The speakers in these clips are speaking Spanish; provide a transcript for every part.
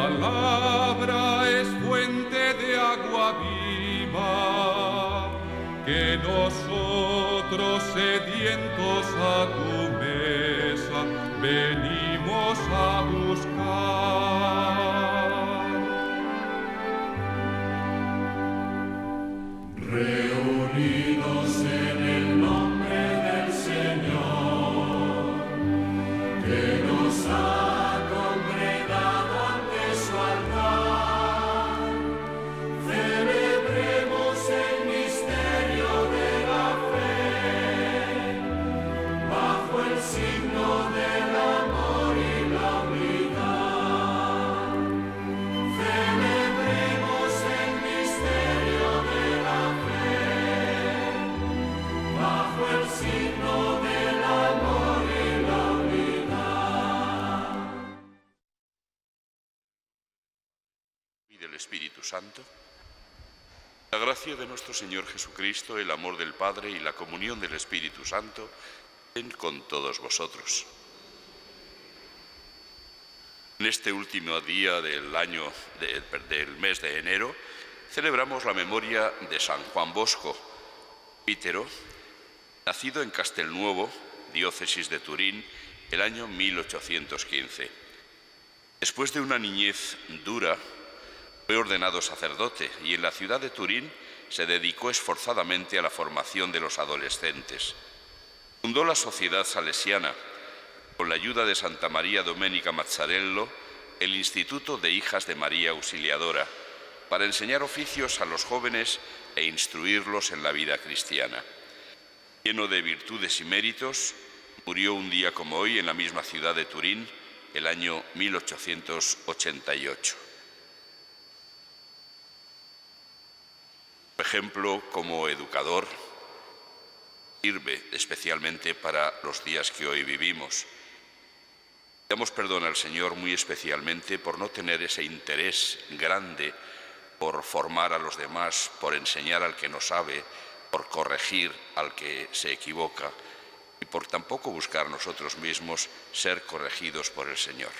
palabra es fuente de agua viva, que nosotros sedientos a tu mesa venimos a buscar. Reunidos en el nombre del Señor, que nos ha congregado ante su altar, celebremos el misterio de la fe, bajo el signo del amor y la unidad. Celebremos el misterio de la fe, bajo el signo del amor y la unidad. Y del Espíritu Santo. La gracia de nuestro Señor Jesucristo, el amor del Padre y la comunión del Espíritu Santo estén con todos vosotros. En este último día del del mes de enero, celebramos la memoria de San Juan Bosco, presbítero, nacido en Castelnuovo, diócesis de Turín, el año 1815. Después de una niñez dura, fue ordenado sacerdote y en la ciudad de Turín se dedicó esforzadamente a la formación de los adolescentes. Fundó la Sociedad Salesiana, con la ayuda de Santa María Domenica Mazzarello, el Instituto de Hijas de María Auxiliadora, para enseñar oficios a los jóvenes e instruirlos en la vida cristiana. Lleno de virtudes y méritos, murió un día como hoy en la misma ciudad de Turín, el año 1888. Por ejemplo, como educador, sirve especialmente para los días que hoy vivimos. Damos perdón al Señor muy especialmente por no tener ese interés grande por formar a los demás, por enseñar al que no sabe, por corregir al que se equivoca y por tampoco buscar nosotros mismos ser corregidos por el Señor.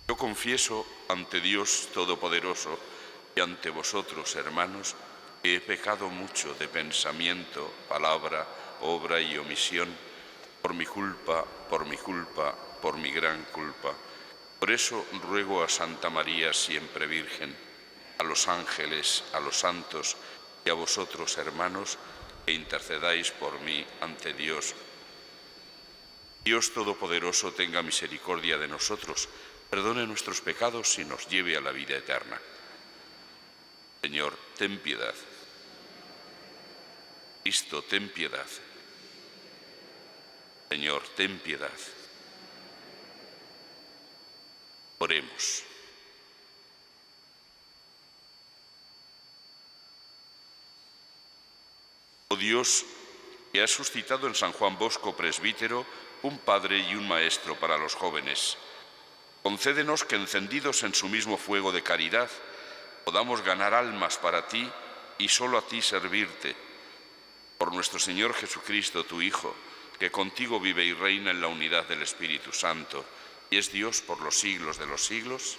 Yo confieso ante Dios Todopoderoso y ante vosotros, hermanos, que he pecado mucho de pensamiento, palabra, obra y omisión, por mi culpa, por mi gran culpa. Por eso ruego a Santa María, siempre Virgen, a los ángeles, a los santos y a vosotros, hermanos, que intercedáis por mí ante Dios. Dios Todopoderoso tenga misericordia de nosotros, perdone nuestros pecados y nos lleve a la vida eterna. Señor, ten piedad. Cristo, ten piedad. Señor, ten piedad. Oremos. Oh Dios, que has suscitado en San Juan Bosco, presbítero, un padre y un maestro para los jóvenes, concédenos que, encendidos en su mismo fuego de caridad, podamos ganar almas para ti y solo a ti servirte. Por nuestro Señor Jesucristo, tu Hijo, que contigo vive y reina en la unidad del Espíritu Santo, y es Dios por los siglos de los siglos.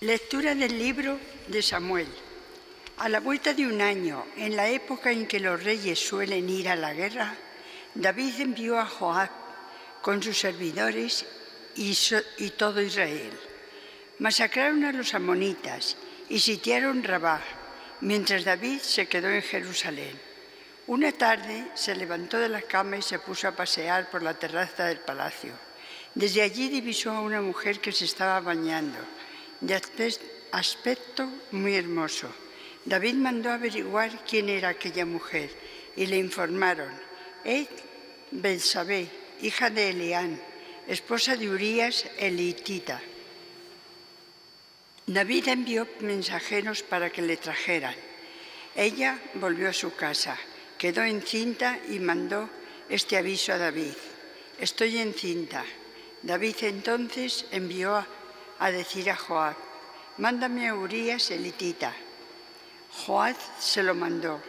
Lectura del libro de Samuel. A la vuelta de un año, en la época en que los reyes suelen ir a la guerra, David envió a Joab con sus servidores y todo Israel. Masacraron a los amonitas y sitiaron Rabá, mientras David se quedó en Jerusalén. Una tarde se levantó de la cama y se puso a pasear por la terraza del palacio. Desde allí divisó a una mujer que se estaba bañando, de aspecto muy hermoso. David mandó averiguar quién era aquella mujer y le informaron: es Betsabé, hija de Elián, esposa de Urías el hitita. David envió mensajeros para que le trajeran. Ella volvió a su casa, quedó encinta y mandó este aviso a David: estoy encinta. David entonces envió a decir a Joab, mándame a Urías elitita. Joab se lo mandó.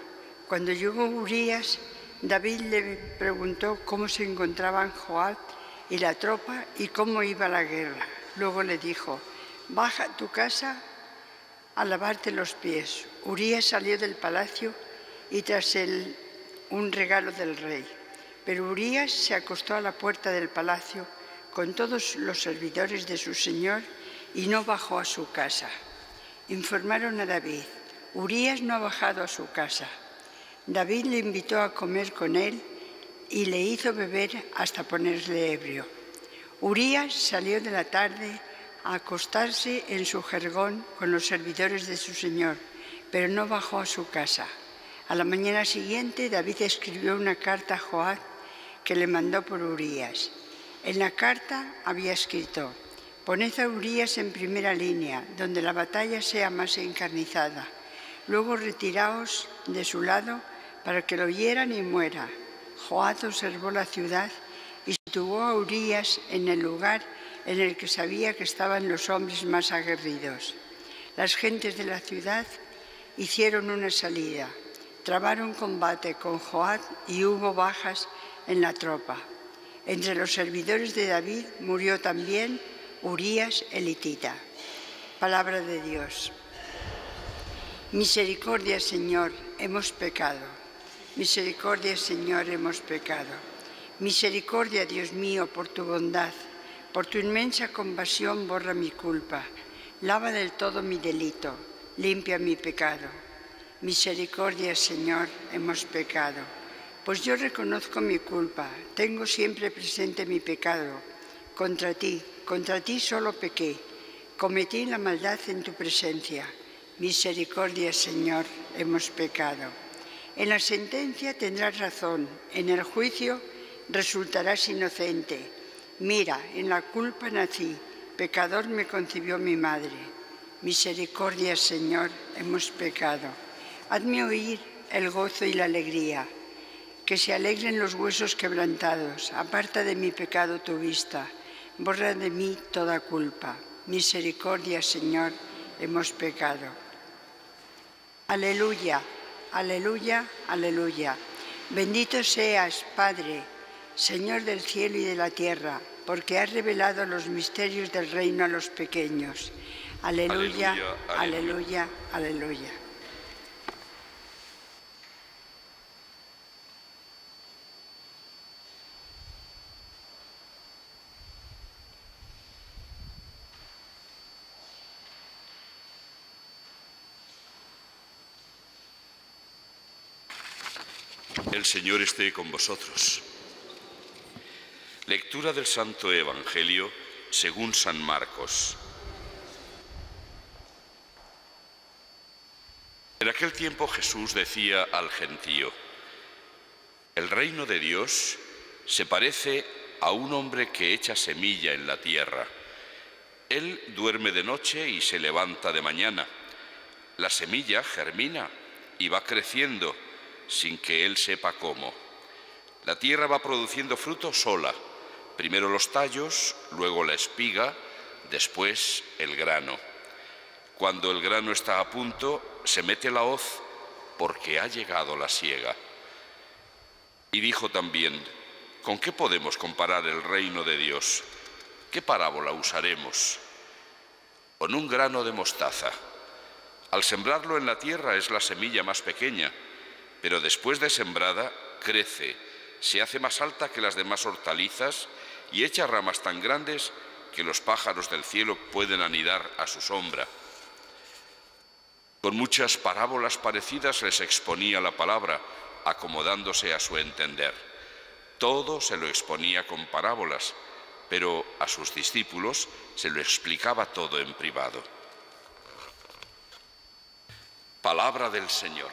Cuando llegó Urías, David le preguntó cómo se encontraban Joab y la tropa y cómo iba la guerra. Luego le dijo, baja a tu casa a lavarte los pies. Urías salió del palacio y tras él un regalo del rey. Pero Urías se acostó a la puerta del palacio con todos los servidores de su señor y no bajó a su casa. Informaron a David, Urías no ha bajado a su casa. David le invitó a comer con él y le hizo beber hasta ponerle ebrio. Urías salió de la tarde a acostarse en su jergón con los servidores de su señor, pero no bajó a su casa. A la mañana siguiente, David escribió una carta a Joab que le mandó por Urías. En la carta había escrito, poned a Urías en primera línea, donde la batalla sea más encarnizada. Luego retiraos de su lado para que lo hieran y muera. Joab observó la ciudad y situó a Urías en el lugar en el que sabía que estaban los hombres más aguerridos. Las gentes de la ciudad hicieron una salida, trabaron combate con Joab y hubo bajas en la tropa. Entre los servidores de David murió también Urías elitita. Palabra de Dios. Misericordia, Señor, hemos pecado. Misericordia, Señor, hemos pecado. Misericordia, Dios mío, por tu bondad, por tu inmensa compasión borra mi culpa, lava del todo mi delito, limpia mi pecado. Misericordia, Señor, hemos pecado. Pues yo reconozco mi culpa, tengo siempre presente mi pecado. Contra ti solo pequé, cometí la maldad en tu presencia. Misericordia, Señor, hemos pecado. En la sentencia tendrás razón, en el juicio resultarás inocente. Mira, en la culpa nací, pecador me concibió mi madre. Misericordia, Señor, hemos pecado. Hazme oír el gozo y la alegría, que se alegren los huesos quebrantados. Aparta de mi pecado tu vista, borra de mí toda culpa. Misericordia, Señor, hemos pecado. Aleluya, aleluya, aleluya. Bendito seas, Padre, Señor del cielo y de la tierra, porque has revelado los misterios del reino a los pequeños. Aleluya, aleluya, aleluya, aleluya. El Señor esté con vosotros. Lectura del Santo Evangelio según San Marcos. En aquel tiempo Jesús decía al gentío, el reino de Dios se parece a un hombre que echa semilla en la tierra. Él duerme de noche y se levanta de mañana. La semilla germina y va creciendo sin que él sepa cómo. La tierra va produciendo fruto sola, primero los tallos, luego la espiga, después el grano. Cuando el grano está a punto, se mete la hoz porque ha llegado la siega. Y dijo también, ¿con qué podemos comparar el reino de Dios? ¿Qué parábola usaremos? Con un grano de mostaza. Al sembrarlo en la tierra es la semilla más pequeña, pero después de sembrada crece, se hace más alta que las demás hortalizas y echa ramas tan grandes que los pájaros del cielo pueden anidar a su sombra. Con muchas parábolas parecidas les exponía la palabra, acomodándose a su entender. Todo se lo exponía con parábolas, pero a sus discípulos se lo explicaba todo en privado. Palabra del Señor.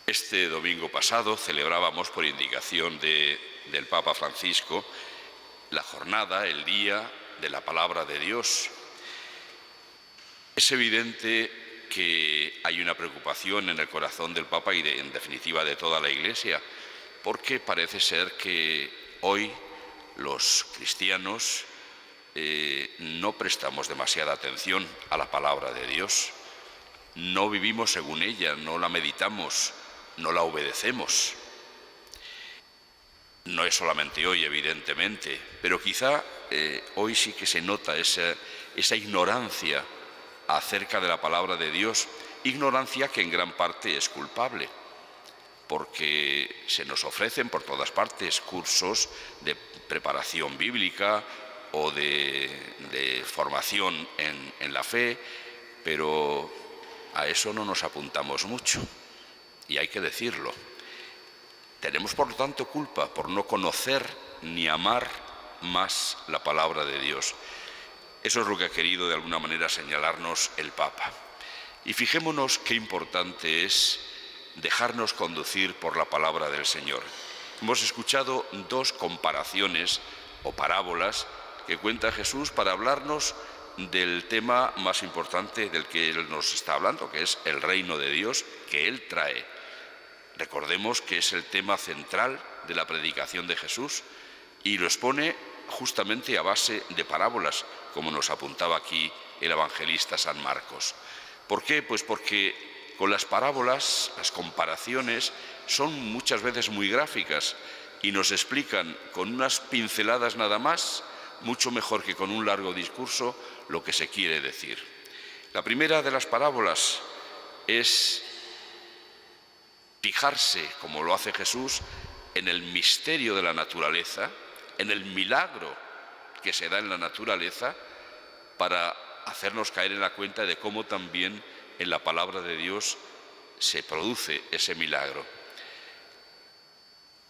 Este domingo pasado celebrábamos, por indicación del Papa Francisco, la jornada, el día de la palabra de Dios. Es evidente que hay una preocupación en el corazón del Papa y en definitiva de toda la Iglesia, porque parece ser que hoy los cristianos no prestamos demasiada atención a la palabra de Dios, no vivimos según ella, no la meditamos, no la obedecemos. No es solamente hoy, evidentemente, pero quizá hoy sí que se nota esa ignorancia acerca de la palabra de Dios, ignorancia que en gran parte es culpable, porque se nos ofrecen por todas partes cursos de preparación bíblica o de formación en la fe, pero a eso no nos apuntamos mucho, y hay que decirlo. Tenemos, por lo tanto, culpa por no conocer ni amar más la palabra de Dios. Eso es lo que ha querido de alguna manera señalarnos el Papa. Y fijémonos qué importante es dejarnos conducir por la palabra del Señor. Hemos escuchado dos comparaciones o parábolas que cuenta Jesús para hablarnos del tema más importante del que Él nos está hablando, que es el reino de Dios que Él trae. Recordemos que es el tema central de la predicación de Jesús y lo expone justamente a base de parábolas, como nos apuntaba aquí el evangelista San Marcos. ¿Por qué? Pues porque con las parábolas, las comparaciones, son muchas veces muy gráficas y nos explican con unas pinceladas nada más, mucho mejor que con un largo discurso, lo que se quiere decir. La primera de las parábolas es fijarse, como lo hace Jesús, en el misterio de la naturaleza, en el milagro que se da en la naturaleza, para hacernos caer en la cuenta de cómo también en la palabra de Dios se produce ese milagro.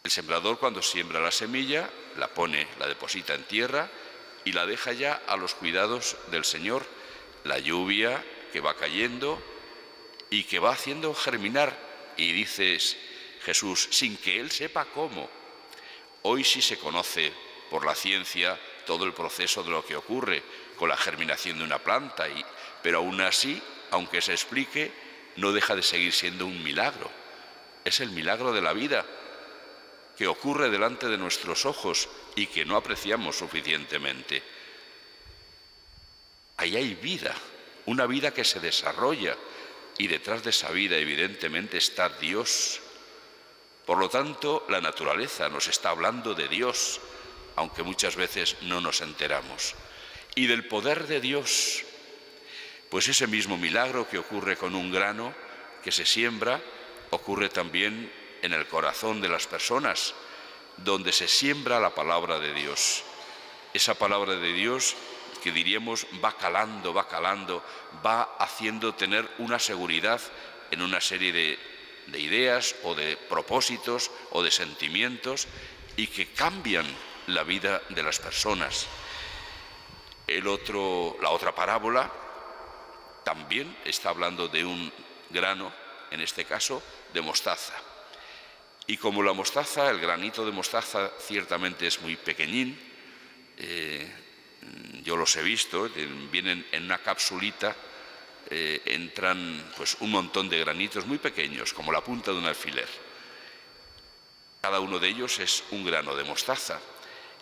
El sembrador, cuando siembra la semilla, la deposita en tierra y la deja ya a los cuidados del Señor, la lluvia que va cayendo y que va haciendo germinar. Y dices, Jesús, sin que Él sepa cómo. Hoy sí se conoce por la ciencia todo el proceso de lo que ocurre con la germinación de una planta, pero aún así, aunque se explique, no deja de seguir siendo un milagro. Es el milagro de la vida que ocurre delante de nuestros ojos y que no apreciamos suficientemente. Ahí hay vida, una vida que se desarrolla, y detrás de esa vida evidentemente está Dios. Por lo tanto, la naturaleza nos está hablando de Dios, aunque muchas veces no nos enteramos. Y del poder de Dios, pues ese mismo milagro que ocurre con un grano que se siembra, ocurre también en el corazón de las personas, donde se siembra la palabra de Dios. Esa palabra de Dios que diríamos va calando, va haciendo tener una seguridad en una serie de ideas o de propósitos o de sentimientos y que cambian la vida de las personas. La otra parábola también está hablando de un grano, en este caso de mostaza. Y como la mostaza, el granito de mostaza ciertamente es muy pequeñín, yo los he visto, vienen en una capsulita, entran pues un montón de granitos muy pequeños, como la punta de un alfiler. Cada uno de ellos es un grano de mostaza.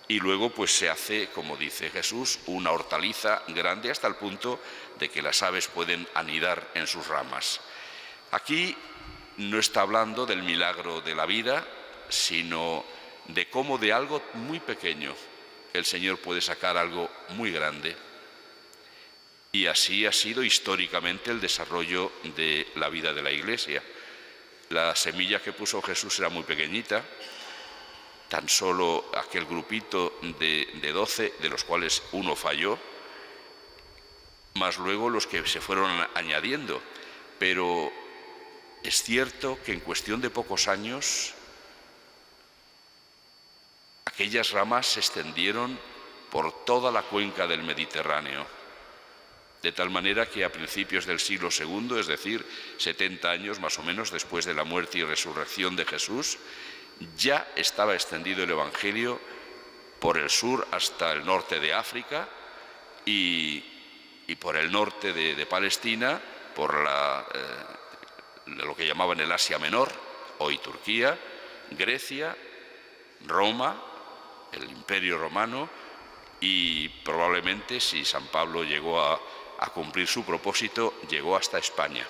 Y luego pues se hace, como dice Jesús, una hortaliza grande hasta el punto de que las aves pueden anidar en sus ramas. Aquí no está hablando del milagro de la vida, sino de cómo de algo muy pequeño el Señor puede sacar algo muy grande. Y así ha sido históricamente el desarrollo de la vida de la Iglesia. La semilla que puso Jesús era muy pequeñita, tan solo aquel grupito de 12, de los cuales uno falló, más luego los que se fueron añadiendo. Pero es cierto que en cuestión de pocos años aquellas ramas se extendieron por toda la cuenca del Mediterráneo, de tal manera que a principios del siglo II, es decir, 70 años más o menos después de la muerte y resurrección de Jesús, ya estaba extendido el Evangelio por el sur hasta el norte de África y por el norte de Palestina, por lo que llamaban el Asia Menor, hoy Turquía, Grecia, Roma, el Imperio Romano, y probablemente, si San Pablo llegó a cumplir su propósito, llegó hasta España.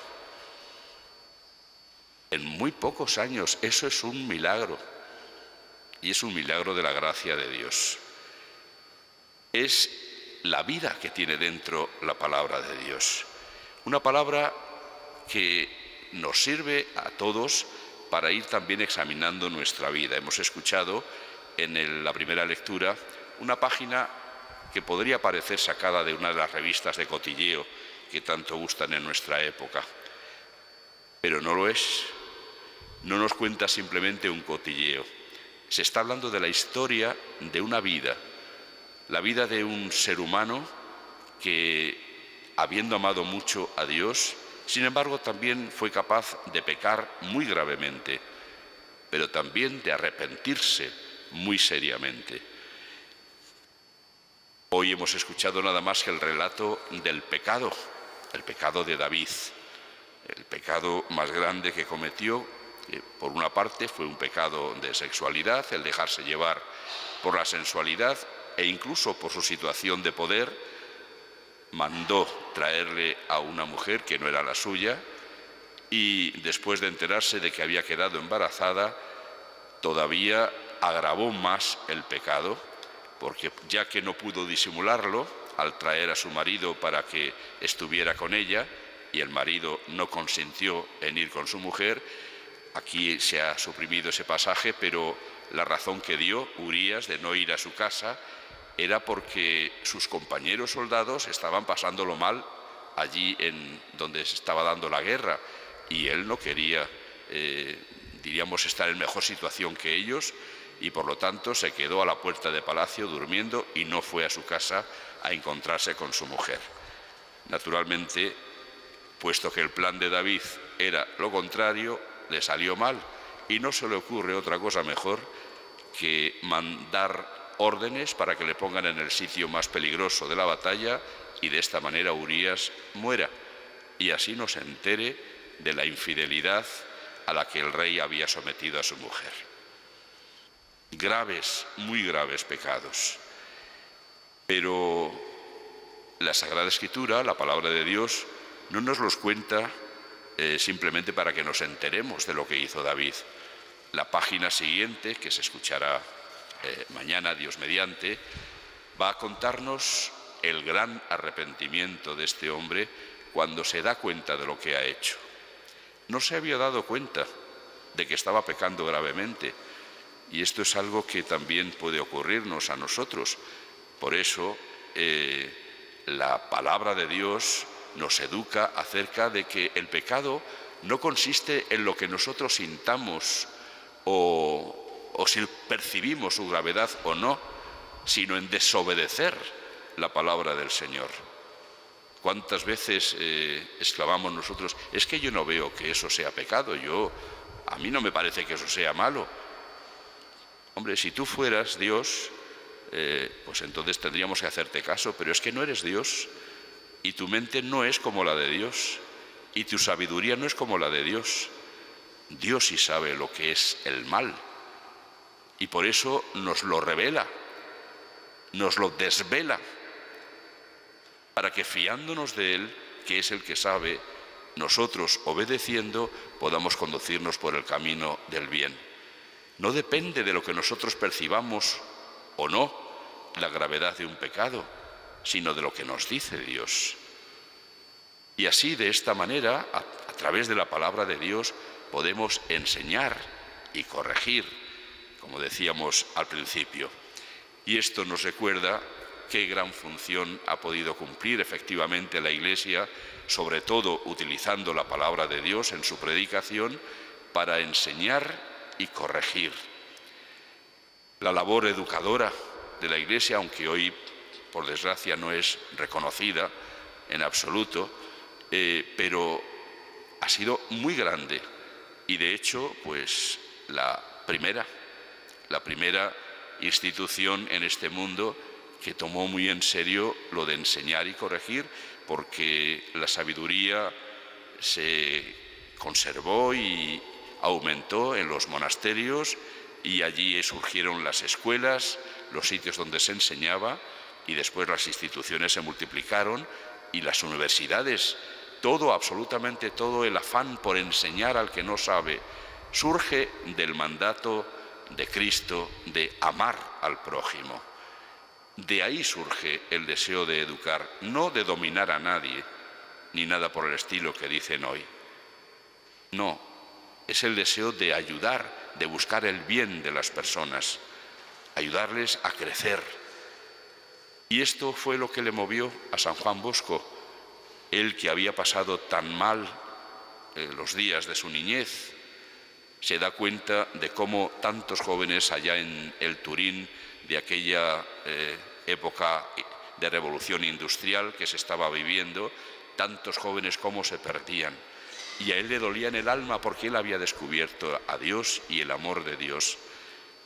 En muy pocos años. Eso es un milagro, y es un milagro de la gracia de Dios. Es la vida que tiene dentro la palabra de Dios, una palabra que nos sirve a todos para ir también examinando nuestra vida. Hemos escuchado en la primera lectura una página que podría parecer sacada de una de las revistas de cotilleo que tanto gustan en nuestra época, pero no lo es. No nos cuenta simplemente un cotilleo. Se está hablando de la historia de una vida, la vida de un ser humano que, habiendo amado mucho a Dios, sin embargo también fue capaz de pecar muy gravemente, pero también de arrepentirse muy seriamente. Hoy hemos escuchado nada más que el relato del pecado, el pecado de David, el pecado más grande que cometió. Por una parte fue un pecado de sexualidad, el dejarse llevar por la sensualidad, e incluso por su situación de poder mandó traerle a una mujer que no era la suya, y después de enterarse de que había quedado embarazada, todavía agravó más el pecado, porque ya que no pudo disimularlo al traer a su marido para que estuviera con ella, y el marido no consintió en ir con su mujer. Aquí se ha suprimido ese pasaje, pero la razón que dio Urías de no ir a su casa era porque sus compañeros soldados estaban pasándolo mal allí donde se estaba dando la guerra, y él no quería, diríamos, estar en mejor situación que ellos, y por lo tanto se quedó a la puerta de palacio durmiendo y no fue a su casa a encontrarse con su mujer. Naturalmente, puesto que el plan de David era lo contrario, le salió mal, y no se le ocurre otra cosa mejor que mandar órdenes para que le pongan en el sitio más peligroso de la batalla, y de esta manera Urías muera, y así no se entere de la infidelidad a la que el rey había sometido a su mujer. Graves, muy graves pecados. Pero la Sagrada Escritura, la palabra de Dios, no nos los cuenta simplemente para que nos enteremos de lo que hizo David. La página siguiente, que se escuchará mañana, Dios mediante, va a contarnos el gran arrepentimiento de este hombre cuando se da cuenta de lo que ha hecho. No se había dado cuenta de que estaba pecando gravemente, y esto es algo que también puede ocurrirnos a nosotros. Por eso la palabra de Dios nos educa acerca de que el pecado no consiste en lo que nosotros sintamos o si percibimos su gravedad o no, sino en desobedecer la palabra del Señor. ¿Cuántas veces exclamamos nosotros: es que yo no veo que eso sea pecado, a mí no me parece que eso sea malo? Hombre, si tú fueras Dios, pues entonces tendríamos que hacerte caso, pero es que no eres Dios, y tu mente no es como la de Dios, y tu sabiduría no es como la de Dios. Dios sí sabe lo que es el mal, y por eso nos lo revela, nos lo desvela, para que, fiándonos de Él, que es el que sabe, nosotros, obedeciendo, podamos conducirnos por el camino del bien. No depende de lo que nosotros percibamos o no la gravedad de un pecado, sino de lo que nos dice Dios. Y así, de esta manera, a través de la palabra de Dios, podemos enseñar y corregir, como decíamos al principio. Y esto nos recuerda qué gran función ha podido cumplir efectivamente la Iglesia, sobre todo utilizando la palabra de Dios en su predicación para enseñar y corregir. La labor educadora de la Iglesia, aunque hoy, por desgracia, no es reconocida en absoluto, pero ha sido muy grande, y de hecho, pues la primera institución en este mundo que tomó muy en serio lo de enseñar y corregir, porque la sabiduría se conservó y aumentó en los monasterios, y allí surgieron las escuelas, los sitios donde se enseñaba, y después las instituciones se multiplicaron y las universidades. Todo, absolutamente todo, el afán por enseñar al que no sabe surge del mandato de Cristo de amar al prójimo. De ahí surge el deseo de educar, no de dominar a nadie, ni nada por el estilo que dicen hoy. No, es el deseo de ayudar, de buscar el bien de las personas, ayudarles a crecer. Y esto fue lo que le movió a San Juan Bosco, él que había pasado tan mal los días de su niñez. Se da cuenta de cómo tantos jóvenes allá en el Turín de aquella época de revolución industrial que se estaba viviendo, tantos jóvenes cómo se perdían. Y a él le dolía en el alma porque él había descubierto a Dios y el amor de Dios.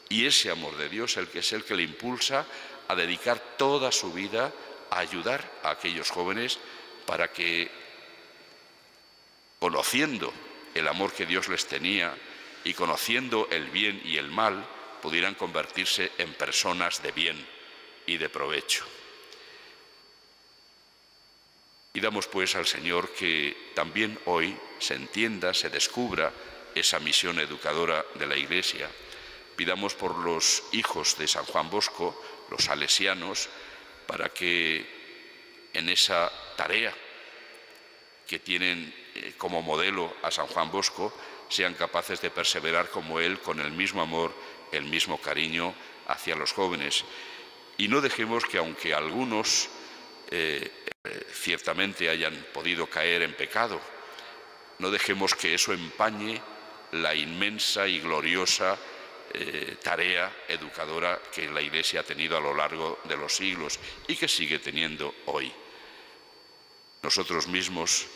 Y ese amor de Dios es el que le impulsa a dedicar toda su vida a ayudar a aquellos jóvenes para que, conociendo el amor que Dios les tenía y conociendo el bien y el mal, pudieran convertirse en personas de bien y de provecho. Pidamos pues al Señor que también hoy se entienda, se descubra esa misión educadora de la Iglesia. Pidamos por los hijos de San Juan Bosco, los salesianos, para que en esa tarea que tienen como modelo a San Juan Bosco, sean capaces de perseverar como él, con el mismo amor, el mismo cariño hacia los jóvenes. Y no dejemos que, aunque algunos ciertamente hayan podido caer en pecado, no dejemos que eso empañe la inmensa y gloriosa tarea educadora que la Iglesia ha tenido a lo largo de los siglos y que sigue teniendo hoy. Nosotros mismos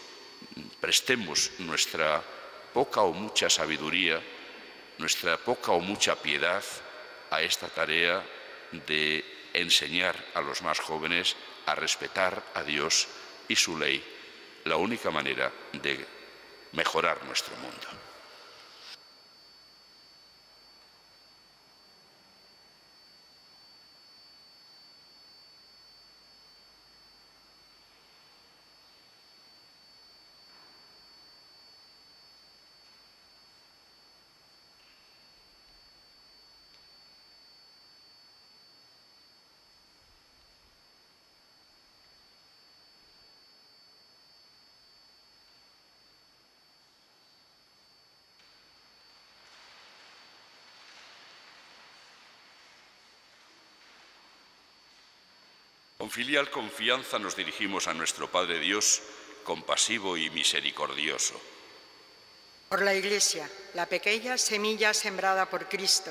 prestemos nuestra poca o mucha sabiduría, nuestra poca o mucha piedad a esta tarea de enseñar a los más jóvenes a respetar a Dios y su ley, la única manera de mejorar nuestro mundo. Con filial confianza nos dirigimos a nuestro Padre Dios, compasivo y misericordioso. Por la Iglesia, la pequeña semilla sembrada por Cristo,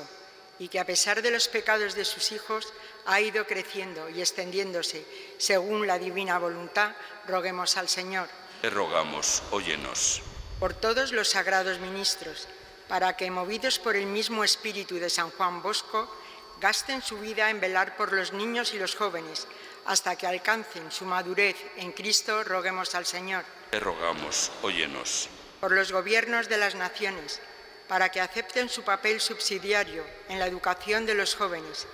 y que a pesar de los pecados de sus hijos ha ido creciendo y extendiéndose según la divina voluntad, roguemos al Señor. Te rogamos, óyenos. Por todos los sagrados ministros, para que, movidos por el mismo espíritu de San Juan Bosco, gasten su vida en velar por los niños y los jóvenes, hasta que alcancen su madurez en Cristo, roguemos al Señor. Te rogamos, óyenos. Por los gobiernos de las naciones, para que acepten su papel subsidiario en la educación de los jóvenes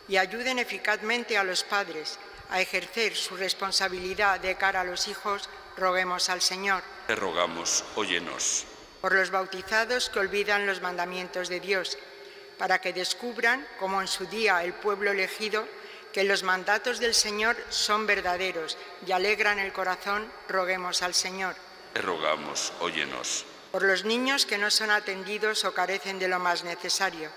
y ayuden eficazmente a los padres a ejercer su responsabilidad de cara a los hijos, roguemos al Señor. Te rogamos, óyenos. Por los bautizados que olvidan los mandamientos de Dios, para que descubran, como en su día el pueblo elegido, que los mandatos del Señor son verdaderos y alegran el corazón, roguemos al Señor. Te rogamos, óyenos. Por los niños que no son atendidos o carecen de lo más necesario,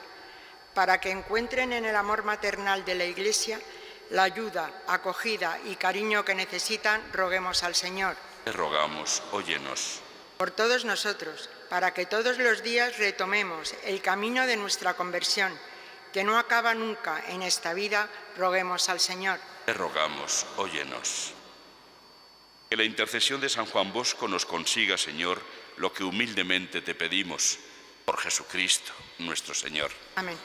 para que encuentren en el amor maternal de la Iglesia la ayuda, acogida y cariño que necesitan, roguemos al Señor. Te rogamos, óyenos. Por todos nosotros, para que todos los días retomemos el camino de nuestra conversión, que no acaba nunca en esta vida, roguemos al Señor. Te rogamos, óyenos. Que la intercesión de San Juan Bosco nos consiga, Señor, lo que humildemente te pedimos, por Jesucristo, nuestro Señor. Amén.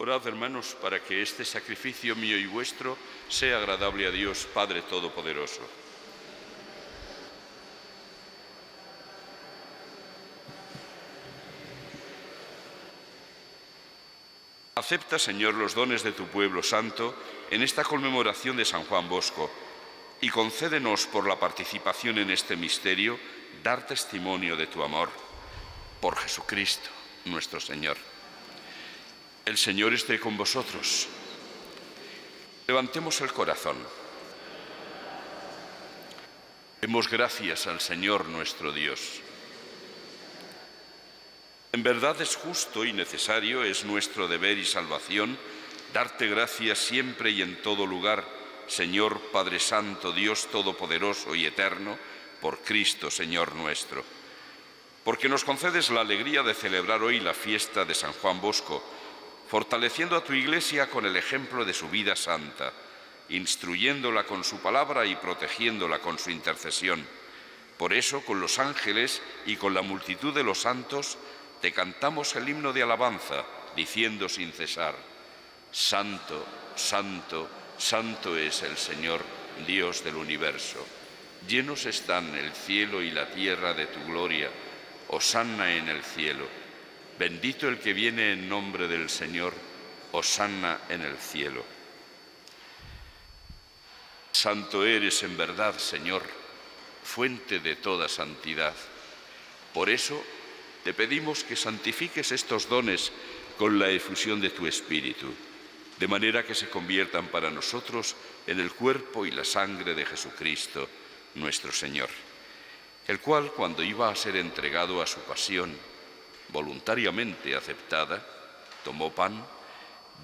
Orad, hermanos, para que este sacrificio mío y vuestro sea agradable a Dios, Padre Todopoderoso. Acepta, Señor, los dones de tu pueblo santo en esta conmemoración de San Juan Bosco y concédenos por la participación en este misterio dar testimonio de tu amor. Por Jesucristo, nuestro Señor. El Señor esté con vosotros. Levantemos el corazón. Demos gracias al Señor nuestro Dios. En verdad es justo y necesario, es nuestro deber y salvación, darte gracias siempre y en todo lugar, Señor Padre Santo, Dios Todopoderoso y Eterno, por Cristo, Señor nuestro. Porque nos concedes la alegría de celebrar hoy la fiesta de San Juan Bosco, fortaleciendo a tu Iglesia con el ejemplo de su vida santa, instruyéndola con su palabra y protegiéndola con su intercesión. Por eso, con los ángeles y con la multitud de los santos, te cantamos el himno de alabanza, diciendo sin cesar: Santo, santo, santo es el Señor, Dios del universo. Llenos están el cielo y la tierra de tu gloria. Hosanna en el cielo. Bendito el que viene en nombre del Señor. Hosanna en el cielo. Santo eres en verdad, Señor, fuente de toda santidad. Por eso te pedimos que santifiques estos dones con la efusión de tu Espíritu, de manera que se conviertan para nosotros en el cuerpo y la sangre de Jesucristo, nuestro Señor, el cual, cuando iba a ser entregado a su pasión, voluntariamente aceptada, tomó pan,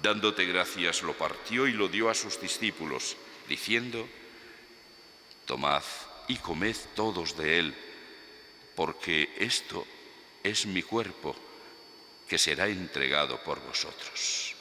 dándote gracias, lo partió y lo dio a sus discípulos, diciendo: Tomad y comed todos de él, porque esto es mi cuerpo, que será entregado por vosotros.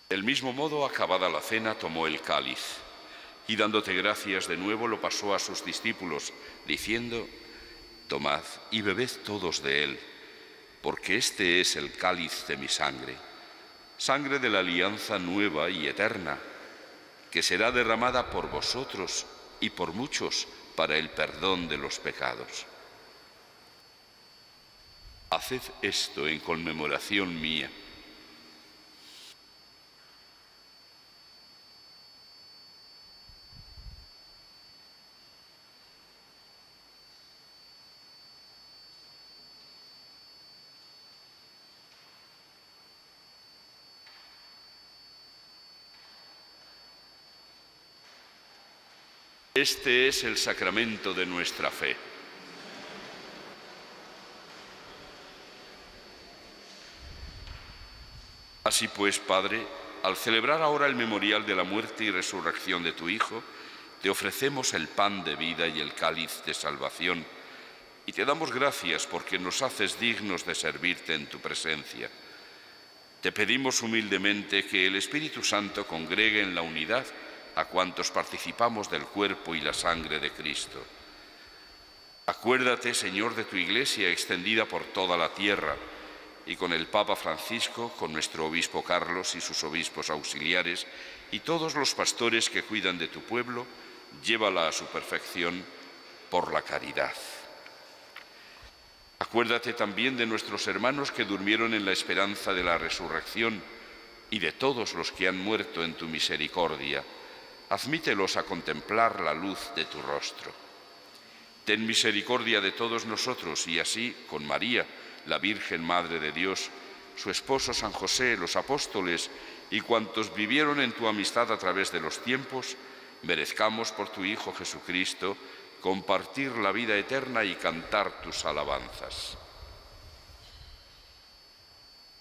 Del mismo modo, acabada la cena, tomó el cáliz y, dándote gracias de nuevo, lo pasó a sus discípulos, diciendo: Tomad y bebed todos de él, porque este es el cáliz de mi sangre, sangre de la alianza nueva y eterna, que será derramada por vosotros y por muchos para el perdón de los pecados. Haced esto en conmemoración mía. Este es el sacramento de nuestra fe. Así pues, Padre, al celebrar ahora el memorial de la muerte y resurrección de tu Hijo, te ofrecemos el pan de vida y el cáliz de salvación, y te damos gracias porque nos haces dignos de servirte en tu presencia. Te pedimos humildemente que el Espíritu Santo congregue en la unidad a cuantos participamos del cuerpo y la sangre de Cristo. Acuérdate, Señor, de tu Iglesia extendida por toda la tierra, y con el Papa Francisco, con nuestro obispo Carlos y sus obispos auxiliares, y todos los pastores que cuidan de tu pueblo, llévala a su perfección por la caridad. Acuérdate también de nuestros hermanos que durmieron en la esperanza de la resurrección, y de todos los que han muerto en tu misericordia. Admítelos a contemplar la luz de tu rostro. Ten misericordia de todos nosotros y así, con María, la Virgen Madre de Dios, su esposo San José, los apóstoles y cuantos vivieron en tu amistad a través de los tiempos, merezcamos por tu Hijo Jesucristo compartir la vida eterna y cantar tus alabanzas.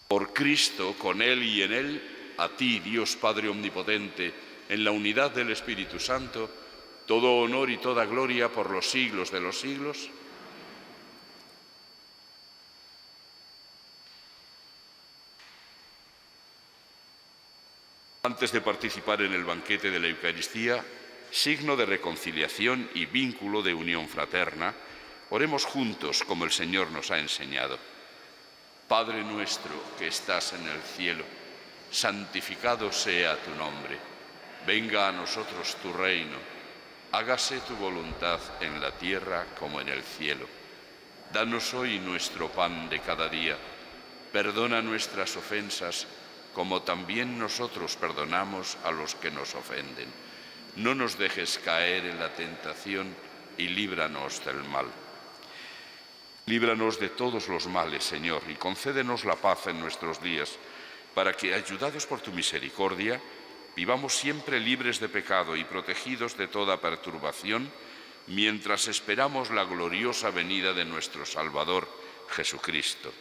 Por Cristo, con Él y en Él, a ti, Dios Padre Omnipotente, en la unidad del Espíritu Santo, todo honor y toda gloria por los siglos de los siglos. Antes de participar en el banquete de la Eucaristía, signo de reconciliación y vínculo de unión fraterna, oremos juntos como el Señor nos ha enseñado. Padre nuestro que estás en el cielo, santificado sea tu nombre. Venga a nosotros tu reino. Hágase tu voluntad en la tierra como en el cielo. Danos hoy nuestro pan de cada día. Perdona nuestras ofensas, como también nosotros perdonamos a los que nos ofenden. No nos dejes caer en la tentación y líbranos del mal. Líbranos de todos los males, Señor, y concédenos la paz en nuestros días, para que, ayudados por tu misericordia, vivamos siempre libres de pecado y protegidos de toda perturbación, mientras esperamos la gloriosa venida de nuestro Salvador, Jesucristo.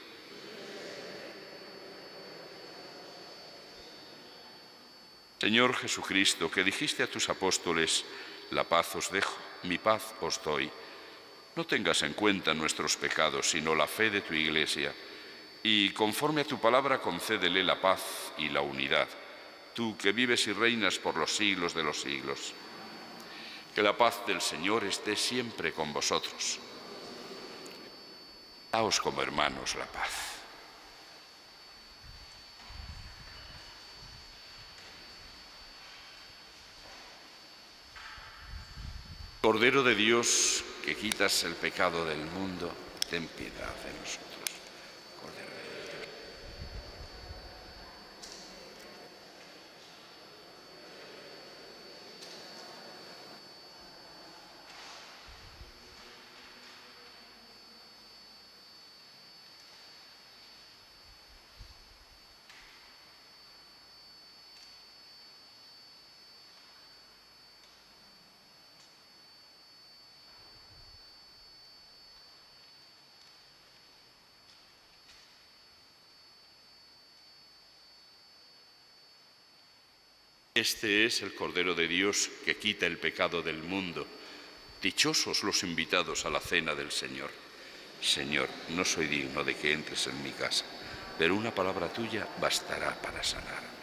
Señor Jesucristo, que dijiste a tus apóstoles, la paz os dejo, mi paz os doy. No tengas en cuenta nuestros pecados, sino la fe de tu Iglesia, y conforme a tu palabra concédele la paz y la unidad, tú que vives y reinas por los siglos de los siglos. Que la paz del Señor esté siempre con vosotros. Daos como hermanos la paz. Cordero de Dios, que quitas el pecado del mundo, ten piedad de nosotros. Cordero de Dios. Este es el Cordero de Dios que quita el pecado del mundo. Dichosos los invitados a la cena del Señor. Señor, no soy digno de que entres en mi casa, pero una palabra tuya bastará para sanarme.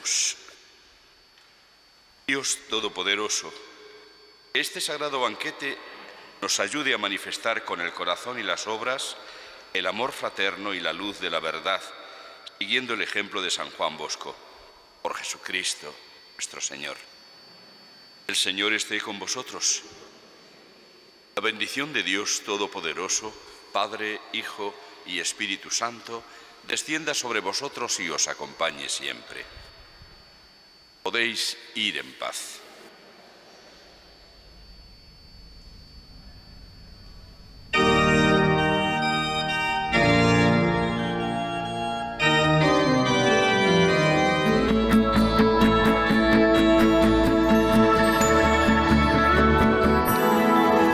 Oremos. Dios Todopoderoso, que este sagrado banquete nos ayude a manifestar con el corazón y las obras el amor fraterno y la luz de la verdad, siguiendo el ejemplo de San Juan Bosco. Por Jesucristo, nuestro Señor. El Señor esté con vosotros. La bendición de Dios Todopoderoso, Padre, Hijo y Espíritu Santo, descienda sobre vosotros y os acompañe siempre. Podéis ir en paz.